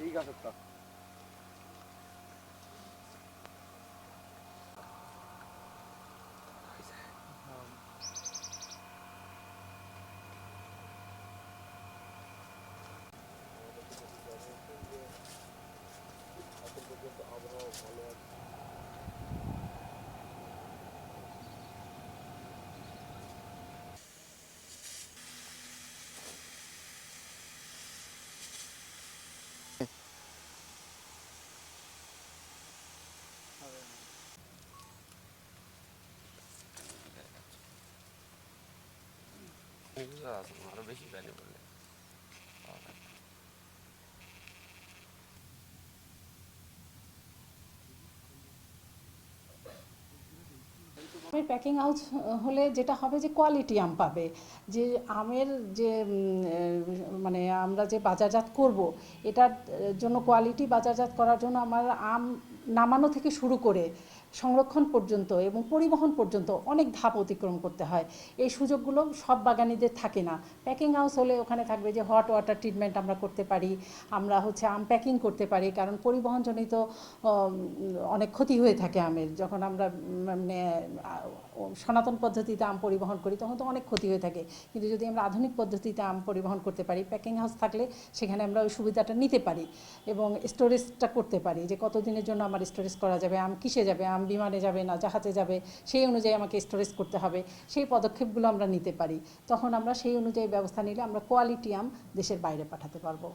এই গাছেরটা আবহাওয়া ভালো আছে। আরো বেশি ভ্যালুয়েবল। আমের প্যাকিং হাউস হলে যেটা হবে যে কোয়ালিটি আম পাবে, যে আমের যে মানে আমরা যে বাজারজাত করব এটার জন্য কোয়ালিটি বাজারজাত করার জন্য আমার আম নামানো থেকে শুরু করে সংরক্ষণ পর্যন্ত এবং পরিবহন পর্যন্ত অনেক ধাপ অতিক্রম করতে হয়। এই সুযোগগুলো সব বাগানিদের থাকে না। প্যাকিং হাউস হলে ওখানে থাকবে যে হট ওয়াটার ট্রিটমেন্ট আমরা করতে পারি, আমরা আম প্যাকিং করতে পারি, কারণ পরিবহনজনিত অনেক ক্ষতি হয়ে থাকে আমের। যখন আমরা মানে সনাতন পদ্ধতিতে আম পরিবহন করি তখন তো অনেক ক্ষতি হয়ে থাকে, কিন্তু যদি আমরা আধুনিক পদ্ধতিতে আম পরিবহন করতে পারি, প্যাকিং হাউস থাকলে সেখানে আমরা ওই সুবিধাটা নিতে পারি এবং স্টোরেজটা করতে পারি যে কতদিনের জন্য আমার স্টোরেজ করা যাবে, আম কিসে যাবে, আম বিমানে যাবে না জাহাজে যাবে, সেই অনুযায়ী আমাকে স্টোরেজ করতে হবে, সেই পদক্ষেপগুলো আমরা নিতে পারি। তখন আমরা সেই অনুযায়ী ব্যবস্থা নিলে আমরা কোয়ালিটি আম দেশের বাইরে পাঠাতে পারবো।